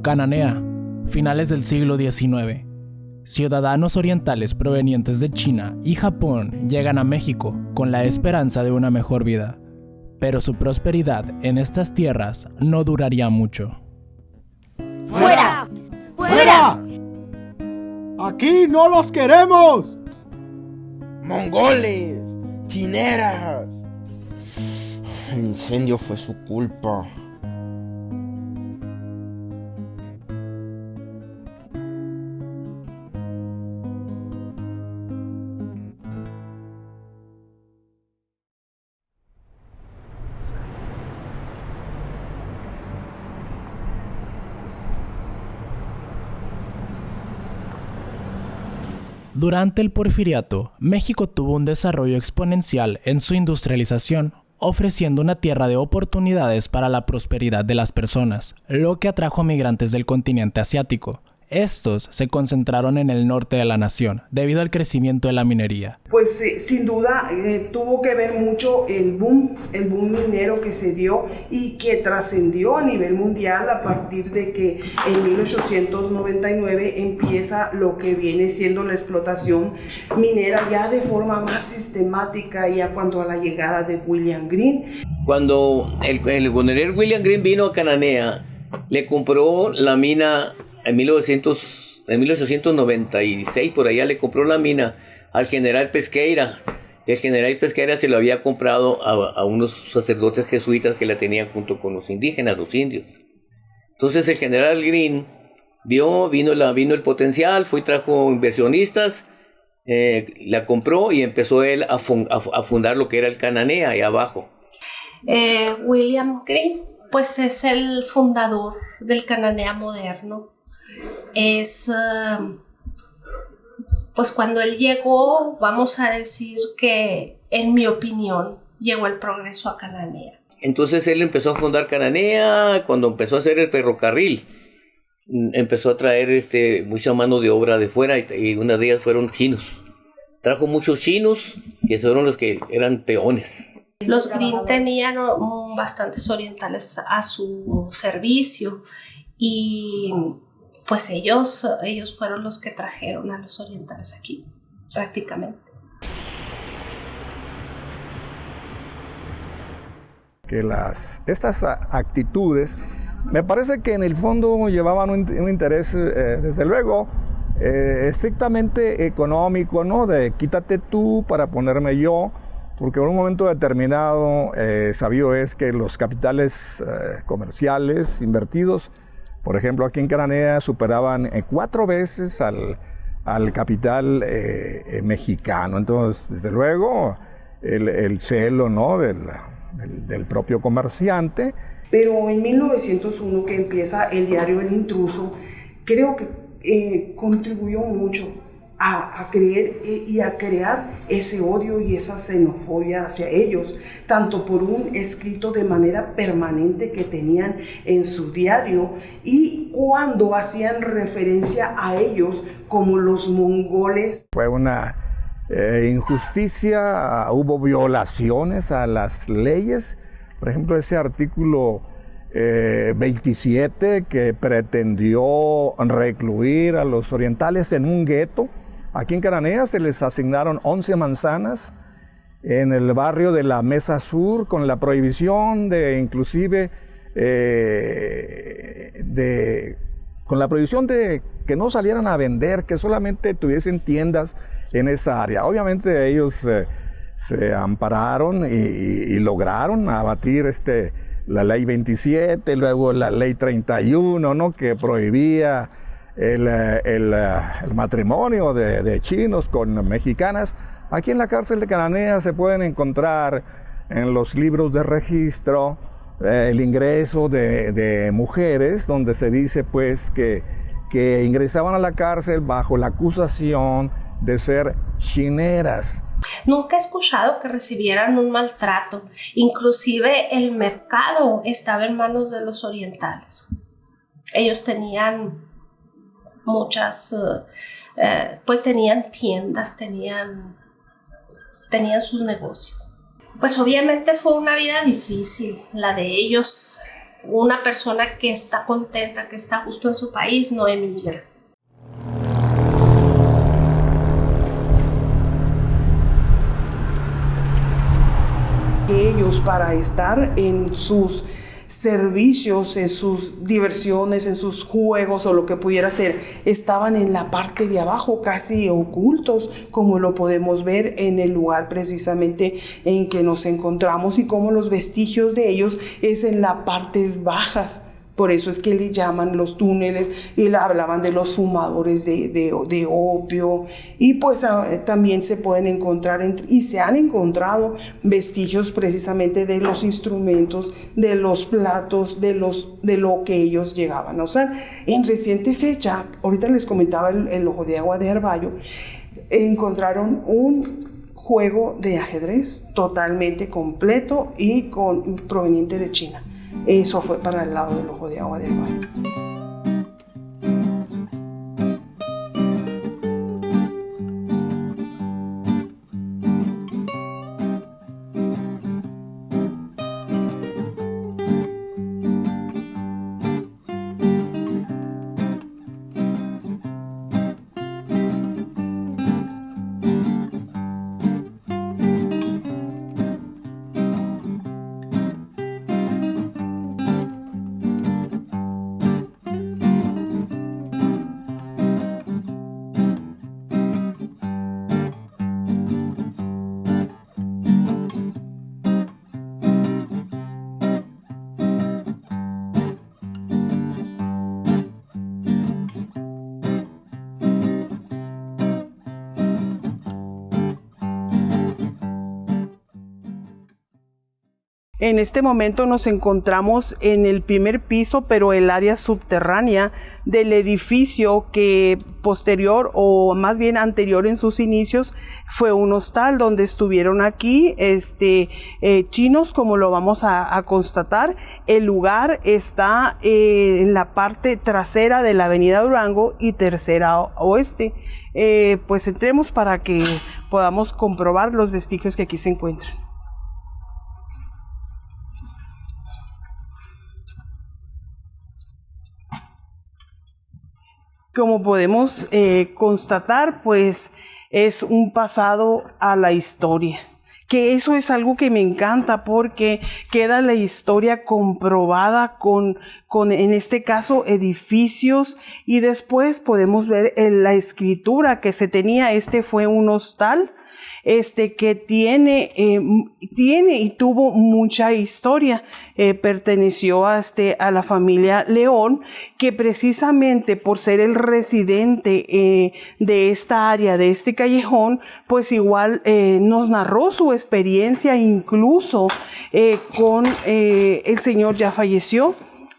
Cananea, finales del siglo XIX. Ciudadanos orientales provenientes de China y Japón llegan a México con la esperanza de una mejor vida, pero su prosperidad en estas tierras no duraría mucho. ¡Fuera! ¡Fuera! ¡Aquí no los queremos! ¡Mongoles! ¡Chineras! El incendio fue su culpa. Durante el Porfiriato, México tuvo un desarrollo exponencial en su industrialización, ofreciendo una tierra de oportunidades para la prosperidad de las personas, lo que atrajo a migrantes del continente asiático. Estos se concentraron en el norte de la nación, debido al crecimiento de la minería. Pues sin duda tuvo que ver mucho el boom minero que se dio y que trascendió a nivel mundial a partir de que en 1899 empieza lo que viene siendo la explotación minera ya de forma más sistemática, ya cuando a la llegada de William Green. Cuando el coronel William Green vino a Cananea, le compró la mina en 1896, por allá le compró la mina al general Pesqueira. El general Pesqueira se lo había comprado a unos sacerdotes jesuitas que la tenían junto con los indígenas, los indios. Entonces el general Green vino el potencial, trajo inversionistas, la compró y empezó él a fundar lo que era el Cananea ahí abajo. William Green, pues es el fundador del Cananea moderno. Pues cuando él llegó, vamos a decir que, en mi opinión, llegó el progreso a Cananea. Entonces él empezó a fundar Cananea. Cuando empezó a hacer el ferrocarril, empezó a traer mucha mano de obra de fuera, y una de ellas fueron chinos. Trajo muchos chinos, que fueron los que eran peones. Los Green tenían bastantes orientales a su servicio, y pues ellos fueron los que trajeron a los orientales aquí, prácticamente. Que estas actitudes, me parece que en el fondo llevaban un interés, desde luego, estrictamente económico, ¿no? De quítate tú para ponerme yo, porque en un momento determinado, sabido es que los capitales comerciales invertidos, por ejemplo, aquí en Cananea superaban 4 veces al capital mexicano. Entonces, desde luego, el celo, ¿no? del propio comerciante. Pero en 1901, que empieza el diario El Intruso, creo que contribuyó mucho a creer y a crear ese odio y esa xenofobia hacia ellos, tanto por un escrito de manera permanente que tenían en su diario, y cuando hacían referencia a ellos como los mongoles. Fue una injusticia, hubo violaciones a las leyes. Por ejemplo, ese artículo 27 que pretendió recluir a los orientales en un gueto. Aquí en Cananea se les asignaron 11 manzanas en el barrio de la Mesa Sur, con la prohibición de que no salieran a vender, que solamente tuviesen tiendas en esa área. Obviamente ellos se ampararon y lograron abatir la ley 27, luego la ley 31, ¿no? Que prohibía el matrimonio de chinos con mexicanas. Aquí en la cárcel de Cananea se pueden encontrar en los libros de registro el ingreso de mujeres, donde se dice pues que ingresaban a la cárcel bajo la acusación de ser chineras. Nunca he escuchado que recibieran un maltrato. Inclusive el mercado estaba en manos de los orientales. Ellos tenían pues tenían tiendas, tenían sus negocios. Pues obviamente fue una vida difícil la de ellos. una persona que está contenta, que está justo en su país, no emigra. Ellos, para estar en sus servicios, en sus diversiones, en sus juegos o lo que pudiera ser, estaban en la parte de abajo, casi ocultos, como lo podemos ver en el lugar precisamente en que nos encontramos, y como los vestigios de ellos es en las partes bajas. Por eso es que le llaman los túneles, y hablaban de los fumadores de opio, y pues también se pueden encontrar y se han encontrado vestigios precisamente de los instrumentos, de los platos, de lo que ellos llegaban a usar. En reciente fecha, ahorita les comentaba el Ojo de Agua de Arballo, encontraron un juego de ajedrez totalmente completo y proveniente de China. Eso fue para el lado del Ojo de Agua del Arballo. En este momento nos encontramos en el primer piso, pero el área subterránea del edificio que posterior, o más bien anterior en sus inicios, fue un hostal donde estuvieron aquí chinos, como lo vamos a constatar. El lugar está en la parte trasera de la avenida Durango y Tercera Oeste. Pues entremos para que podamos comprobar los vestigios que aquí se encuentran. Como podemos constatar, pues es un pasado a la historia, que eso es algo que me encanta porque queda la historia comprobada con en este caso edificios, y después podemos ver la escritura que se tenía. Fue un hostal que tiene y tuvo mucha historia. Perteneció a la familia León, que precisamente por ser el residente de esta área, de este callejón, pues igual nos narró su experiencia, incluso con el señor ya falleció,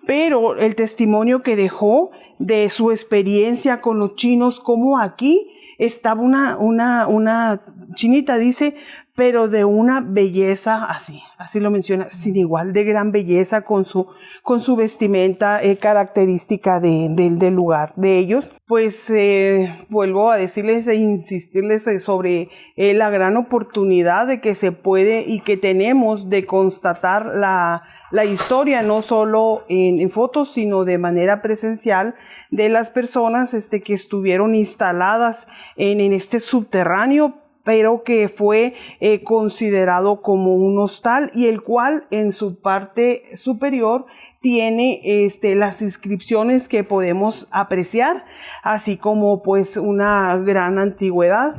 pero el testimonio que dejó de su experiencia con los chinos, como aquí estaba una chinita, dice, pero de una belleza así lo menciona, sin igual, de gran belleza, con su vestimenta característica del lugar de ellos. Pues vuelvo a decirles e insistirles sobre la gran oportunidad de que se puede y que tenemos de constatar la historia, no solo en fotos, sino de manera presencial, de las personas que estuvieron instaladas en este subterráneo, pero que fue considerado como un hostal, y el cual en su parte superior tiene las inscripciones que podemos apreciar, así como pues una gran antigüedad.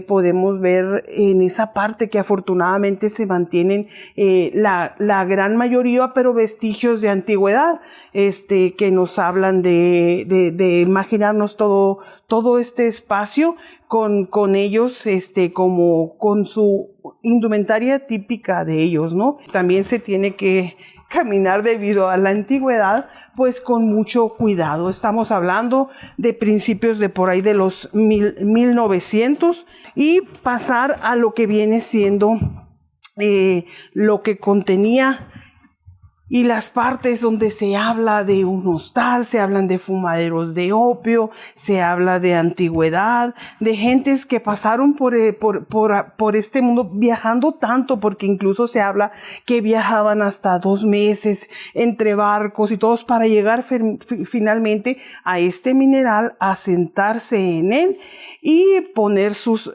Podemos ver en esa parte que afortunadamente se mantienen la gran mayoría, pero vestigios de antigüedad, que nos hablan de imaginarnos todo este espacio con ellos, como con su indumentaria típica de ellos, ¿no? También se tiene que caminar debido a la antigüedad, pues con mucho cuidado. Estamos hablando de principios de por ahí de los 1900, y pasar a lo que viene siendo lo que contenía Y las partes donde se habla de un hostal, se hablan de fumaderos de opio, se habla de antigüedad, de gentes que pasaron por este mundo viajando tanto, porque incluso se habla que viajaban hasta 2 meses entre barcos y todos para llegar finalmente a este mineral, asentarse en él y poner sus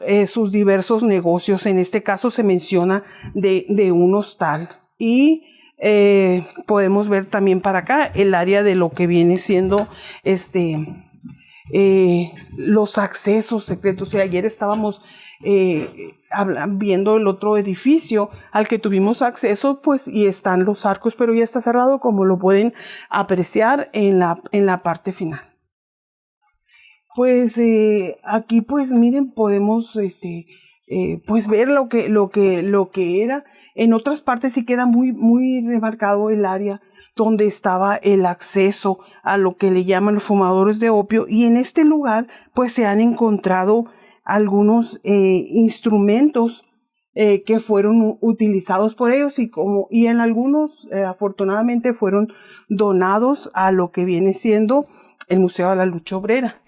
diversos negocios. En este caso se menciona de un hostal. Y podemos ver también para acá el área de lo que viene siendo los accesos secretos. Y ayer estábamos viendo el otro edificio al que tuvimos acceso, pues, y están los arcos, pero ya está cerrado, como lo pueden apreciar en la parte final. Pues aquí, pues miren, podemos pues ver lo que era. En otras partes sí queda muy remarcado el área donde estaba el acceso a lo que le llaman los fumadores de opio, y en este lugar pues se han encontrado algunos instrumentos que fueron utilizados por ellos y en algunos afortunadamente fueron donados a lo que viene siendo el Museo de la Lucha Obrera.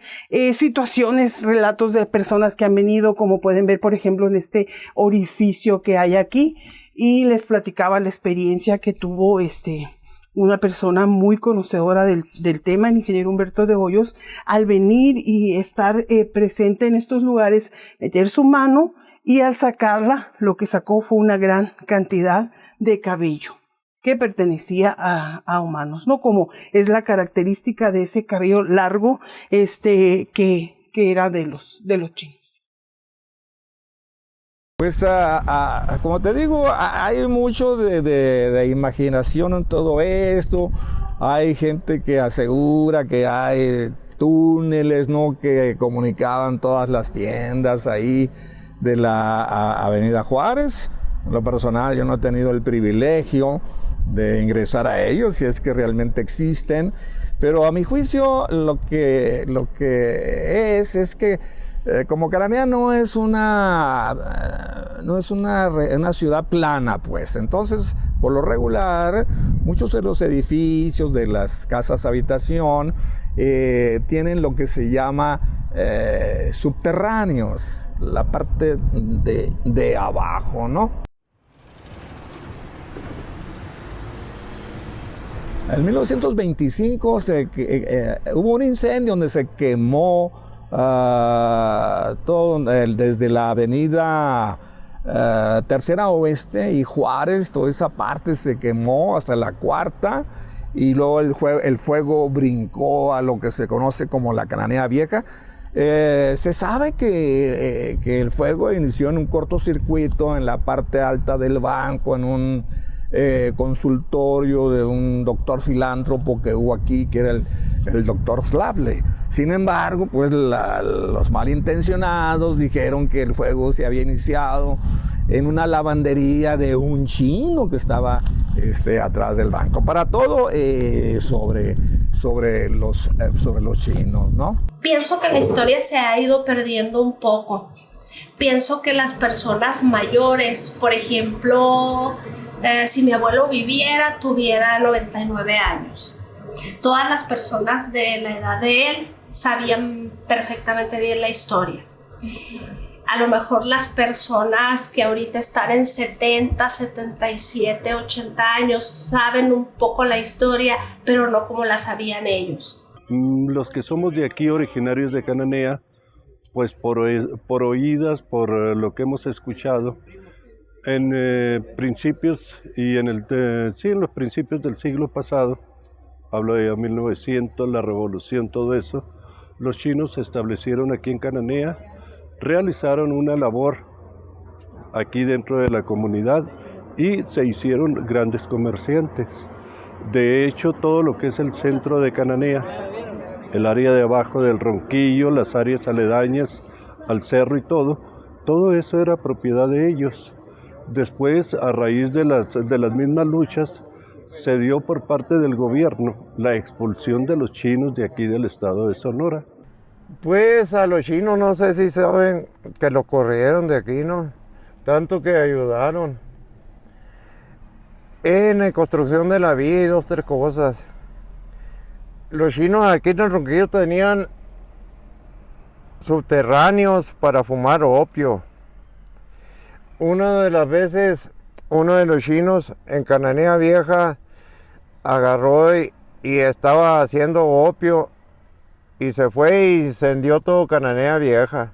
Situaciones, relatos de personas que han venido, como pueden ver por ejemplo en este orificio que hay aquí, y les platicaba la experiencia que tuvo una persona muy conocedora del tema, el ingeniero Humberto de Hoyos, al venir y estar presente en estos lugares, meter su mano, y al sacarla, lo que sacó fue una gran cantidad de cabello que pertenecía a humanos, ¿no? Como es la característica de ese cabello largo que era de los chinos. Pues como te digo, hay mucho de imaginación en todo esto. Hay gente que asegura que hay túneles, ¿no?, que comunicaban todas las tiendas ahí de la Avenida Juárez. En lo personal, yo no he tenido el privilegio de ingresar a ellos, si es que realmente existen, pero a mi juicio lo que es que como Cananea no es una ciudad plana, pues. Entonces, por lo regular, muchos de los edificios de las casas habitación tienen lo que se llama subterráneos, la parte de abajo, ¿no? En 1925 hubo un incendio donde se quemó todo desde la avenida Tercera Oeste y Juárez, toda esa parte se quemó hasta la Cuarta, y luego el fuego brincó a lo que se conoce como la Cananea Vieja. Se sabe que el fuego inició en un cortocircuito en la parte alta del banco, en un consultorio de un doctor filántropo que hubo aquí, que era el doctor Slavley. Sin embargo, pues los malintencionados dijeron que el fuego se había iniciado en una lavandería de un chino que estaba atrás del banco. Para todo sobre los chinos, ¿no? Pienso que la historia se ha ido perdiendo un poco. Pienso que las personas mayores, por ejemplo, si mi abuelo viviera, tuviera 99 años. Todas las personas de la edad de él sabían perfectamente bien la historia. A lo mejor las personas que ahorita están en 70, 77, 80 años saben un poco la historia, pero no como la sabían ellos. Los que somos de aquí, originarios de Cananea, pues por oídas, por lo que hemos escuchado, en principios y en los principios del siglo pasado, hablo de 1900, la revolución, todo eso, los chinos se establecieron aquí en Cananea, realizaron una labor aquí dentro de la comunidad y se hicieron grandes comerciantes. De hecho, todo lo que es el centro de Cananea, el área de abajo del Ronquillo, las áreas aledañas al cerro y todo eso era propiedad de ellos. Después, a raíz de las mismas luchas, se dio por parte del gobierno la expulsión de los chinos de aquí del estado de Sonora. Pues a los chinos no sé si saben que los corrieron de aquí, ¿no? Tanto que ayudaron. En la construcción de la vida, 2, 3 cosas. Los chinos aquí en el Ronquillo tenían subterráneos para fumar opio. Una de las veces, uno de los chinos en Cananea Vieja agarró y estaba haciendo opio y se fue y incendió todo Cananea Vieja.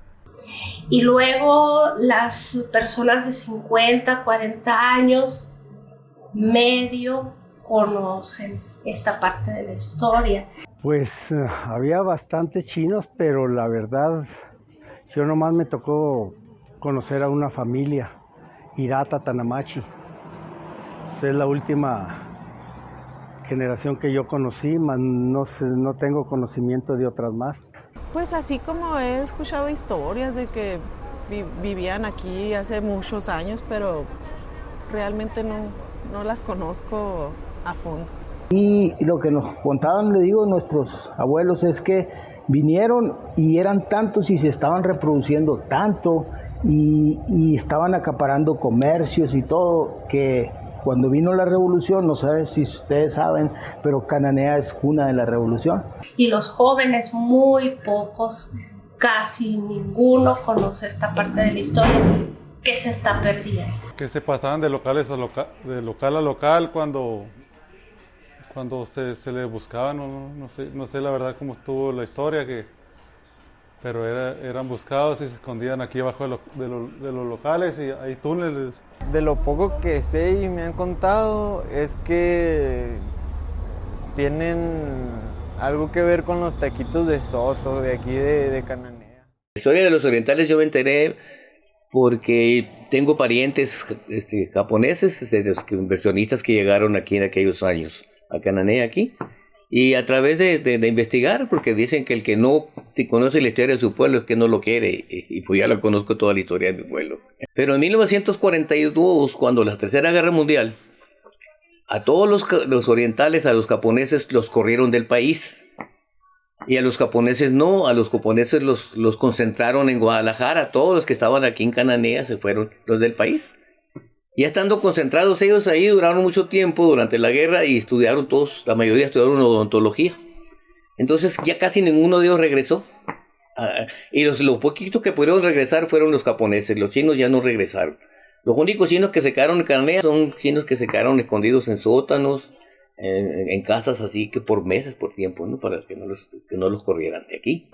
Y luego las personas de 50, 40 años medio conocen esta parte de la historia. Pues había bastantes chinos, pero la verdad, yo nomás me tocó conocer a una familia, Hirata Tanamachi. Es la última generación que yo conocí, mas no tengo conocimiento de otras más. Pues así como he escuchado historias de que vivían aquí hace muchos años, pero realmente no las conozco a fondo. Y lo que nos contaban, le digo, nuestros abuelos es que vinieron y eran tantos y se estaban reproduciendo tanto y estaban acaparando comercios y todo, que cuando vino la revolución, no sé si ustedes saben, pero Cananea es cuna de la revolución. Y los jóvenes, muy pocos, casi ninguno conoce esta parte de la historia que se está perdiendo. Que se pasaban de locales de local a local cuando se les buscaba, no sé la verdad cómo estuvo la historia, pero eran buscados y se escondían aquí abajo de los locales y hay túneles. De lo poco que sé y me han contado es que tienen algo que ver con los taquitos de Soto, de aquí de Cananea. La historia de los orientales yo me enteré porque tengo parientes japoneses, inversionistas que llegaron aquí en aquellos años, a Cananea aquí, y a través de investigar, porque dicen que el que no conoce la historia de su pueblo es que no lo quiere, y pues ya lo conozco toda la historia de mi pueblo. Pero en 1942, cuando la Tercera Guerra Mundial, a todos los orientales, a los japoneses, los corrieron del país. Y a los japoneses no, a los japoneses los concentraron en Guadalajara. Todos los que estaban aquí en Cananea se fueron los del país. Ya estando concentrados ellos ahí, duraron mucho tiempo durante la guerra y estudiaron todos, la mayoría estudiaron odontología. Entonces ya casi ninguno de ellos regresó. Y los poquitos que pudieron regresar fueron los japoneses, los chinos ya no regresaron. Los únicos chinos que se quedaron en Cananea son chinos que se quedaron escondidos en sótanos, en casas así que por meses, por tiempo, ¿no? Para que no los corrieran de aquí.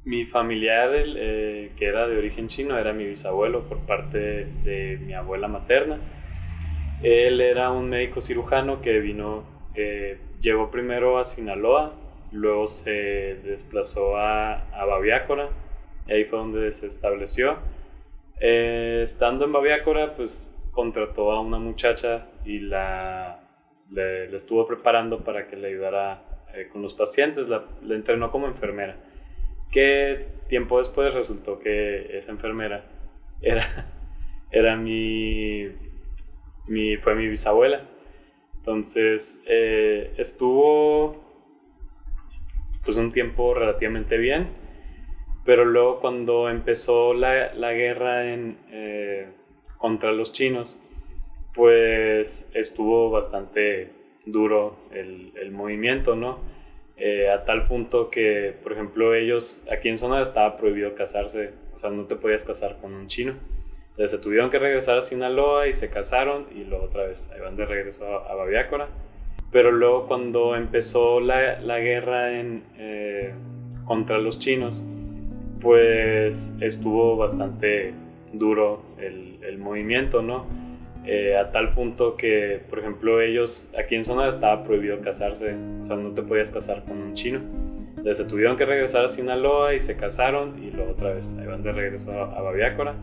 Mi familiar, que era de origen chino, era mi bisabuelo por parte de mi abuela materna. Él era un médico cirujano que llegó primero a Sinaloa, luego se desplazó a Babiácora, y ahí fue donde se estableció. Estando en Babiácora, pues contrató a una muchacha y le estuvo preparando para que le ayudara con los pacientes, la entrenó como enfermera. Que tiempo después resultó que esa enfermera fue mi bisabuela. Entonces estuvo pues un tiempo relativamente bien, pero luego cuando empezó la guerra contra los chinos, pues estuvo bastante duro el movimiento, ¿no? A tal punto que, por ejemplo, ellos, aquí en Sonora estaba prohibido casarse, o sea, no te podías casar con un chino. Entonces se tuvieron que regresar a Sinaloa y se casaron y luego otra vez ahí van de regreso a Babiácora. Pero luego cuando empezó la guerra contra los chinos, pues estuvo bastante duro el movimiento, ¿no? A tal punto que, por ejemplo, ellos, aquí en Sonora estaba prohibido casarse, o sea, no te podías casar con un chino. Entonces se tuvieron que regresar a Sinaloa y se casaron y luego otra vez ahí van de regreso a Babiácora.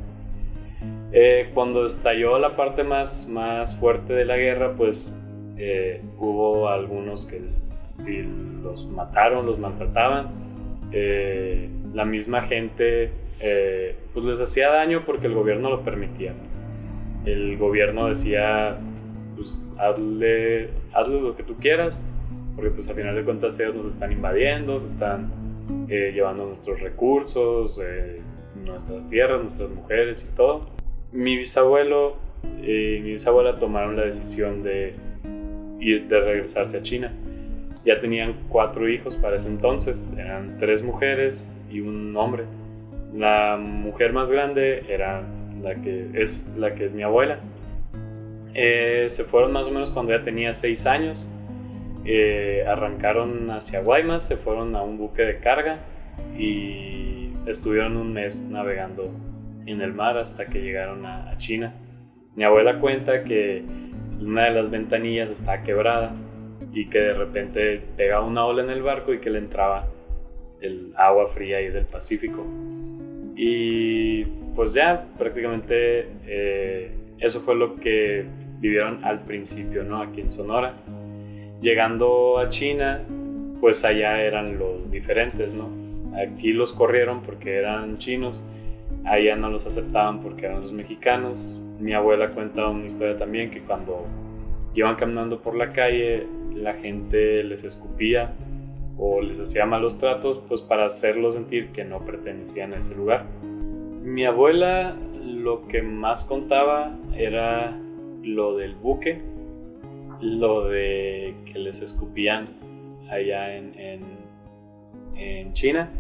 Cuando estalló la parte más fuerte de la guerra, pues hubo algunos que sí los mataron, los maltrataban. La misma gente pues les hacía daño porque el gobierno lo permitía. El gobierno decía, pues hazle lo que tú quieras, porque pues al final de cuentas ellos nos están invadiendo, se están llevando nuestros recursos, nuestras tierras, nuestras mujeres y todo. Mi bisabuelo y mi bisabuela tomaron la decisión de de regresarse a China. Ya tenían 4 hijos para ese entonces, eran 3 mujeres y un hombre. La mujer más grande era la que es mi abuela. Se fueron más o menos cuando ya tenía 6 años. Arrancaron hacia Guaymas, se fueron a un buque de carga y estuvieron un mes navegando en el mar hasta que llegaron a China. Mi abuela cuenta que una de las ventanillas estaba quebrada y que de repente pegaba una ola en el barco y que le entraba el agua fría ahí del Pacífico. Y pues ya prácticamente eso fue lo que vivieron al principio, ¿no? Aquí en Sonora. Llegando a China, pues allá eran los diferentes, ¿no? Aquí los corrieron porque eran chinos, allá no los aceptaban porque eran los mexicanos. Mi abuela cuenta una historia también que cuando iban caminando por la calle, la gente les escupía o les hacía malos tratos, pues para hacerlos sentir que no pertenecían a ese lugar. Mi abuela lo que más contaba era lo del buque, lo de que les escupían allá en China,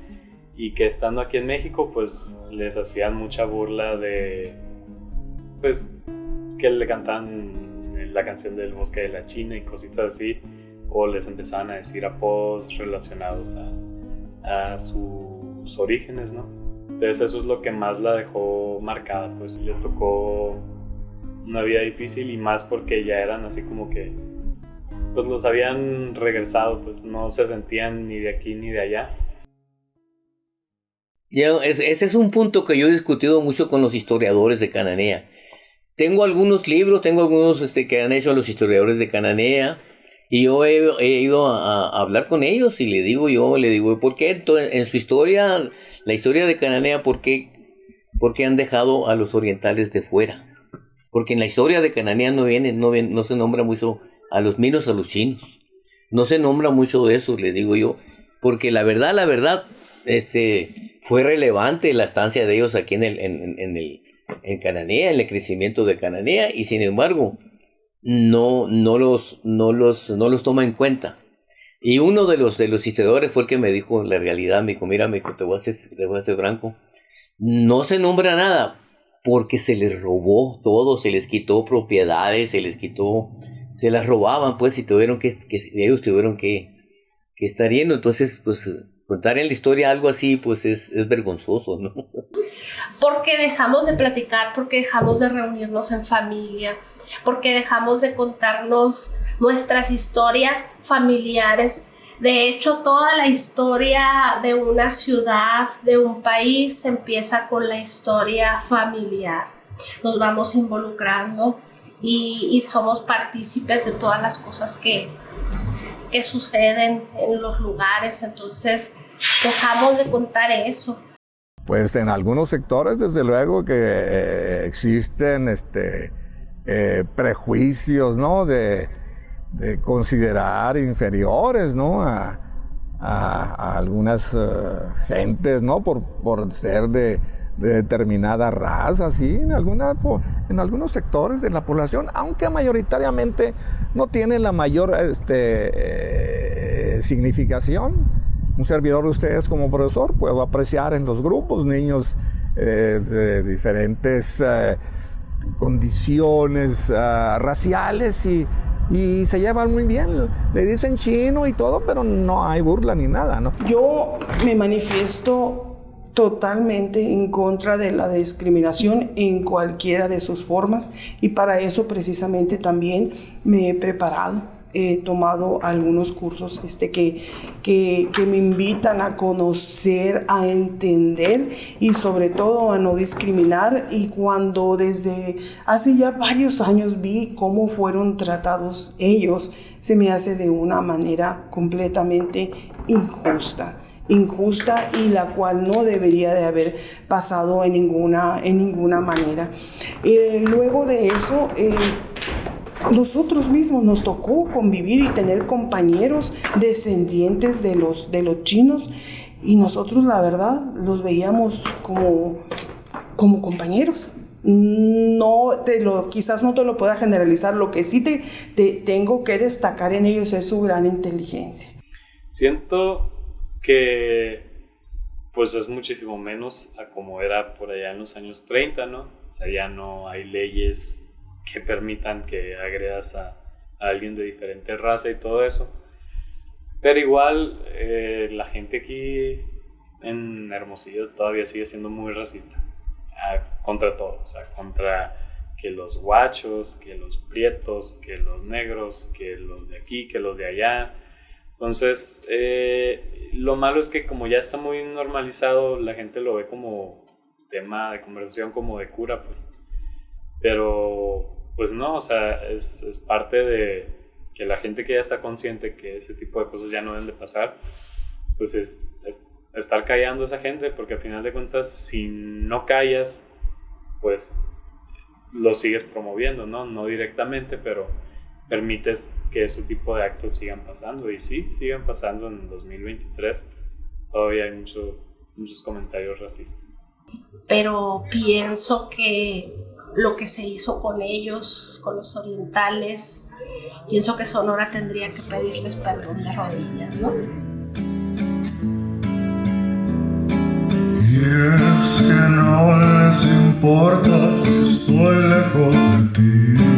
y que estando aquí en México pues les hacían mucha burla de pues que le cantaban la canción del Bosque de la China y cositas así, o les empezaban a decir apodos relacionados a sus orígenes, ¿no? Entonces eso es lo que más la dejó marcada, pues le tocó una vida difícil, y más porque ya eran así como que pues los habían regresado, pues no se sentían ni de aquí ni de allá. Ese es un punto que yo he discutido mucho con los historiadores de Cananea. Tengo algunos libros, que han hecho los historiadores de Cananea, y yo he ido a hablar con ellos y le digo, ¿por qué en su historia, la historia de Cananea, por qué han dejado a los orientales de fuera? Porque en la historia de Cananea no se nombra mucho a los minos, a los chinos. No se nombra mucho de eso, le digo yo, porque la verdad, fue relevante la estancia de ellos aquí en Cananea, en el crecimiento de Cananea, y sin embargo no los toma en cuenta. Y uno de los historiadores fue el que me dijo la realidad. Me dijo, mira, te voy a hacer franco, no se nombra nada porque se les robó todo, se les quitó propiedades, se las robaban, pues, y ellos tuvieron que estar yendo. Entonces, pues, contar en la historia algo así, pues es vergonzoso, ¿no? Porque dejamos de platicar, porque dejamos de reunirnos en familia, porque dejamos de contarnos nuestras historias familiares. De hecho, toda la historia de una ciudad, de un país, empieza con la historia familiar. Nos vamos involucrando y somos partícipes de todas las cosas que suceden en los lugares. Entonces dejamos de contar eso. Pues en algunos sectores desde luego que existen prejuicios, ¿no? de considerar inferiores, ¿no? a algunas gentes, ¿no? por ser de determinada raza, sí, en algunos sectores de la población, aunque mayoritariamente no tienen la mayor significación. Un servidor de ustedes como profesor puedo apreciar en los grupos niños de diferentes condiciones raciales y se llevan muy bien, le dicen chino y todo, pero no hay burla ni nada, ¿no? Yo me manifiesto totalmente en contra de la discriminación en cualquiera de sus formas, y para eso precisamente también me he preparado. He tomado algunos cursos que me invitan a conocer, a entender y sobre todo a no discriminar. Y cuando desde hace ya varios años vi cómo fueron tratados ellos, se me hace de una manera completamente injusta y la cual no debería de haber pasado en ninguna manera. Luego de eso, nosotros mismos nos tocó convivir y tener compañeros descendientes de los chinos, y nosotros la verdad los veíamos como compañeros. quizás no te lo pueda generalizar. Lo que sí te tengo que destacar en ellos es su gran inteligencia. Siento que pues es muchísimo menos a como era por allá en los años 30, ¿no? O sea, ya no hay leyes que permitan que agredas a alguien de diferente raza y todo eso. Pero igual la gente aquí en Hermosillo todavía sigue siendo muy racista contra todo, o sea, contra que los guachos, que los prietos, que los negros, que los de aquí, que los de allá. Entonces, lo malo es que como ya está muy normalizado, la gente lo ve como tema de conversación, como de cura, pues. Pero, pues no, o sea, es parte de que la gente que ya está consciente que ese tipo de cosas ya no deben de pasar, pues es estar callando a esa gente, porque al final de cuentas, si no callas, pues lo sigues promoviendo, ¿no? No directamente, pero permites que ese tipo de actos sigan pasando, y sí, siguen pasando en 2023. Todavía hay muchos comentarios racistas. Pero pienso que lo que se hizo con ellos, con los orientales, pienso que Sonora tendría que pedirles perdón de rodillas, ¿no? Y es que no les importa si estoy lejos de ti.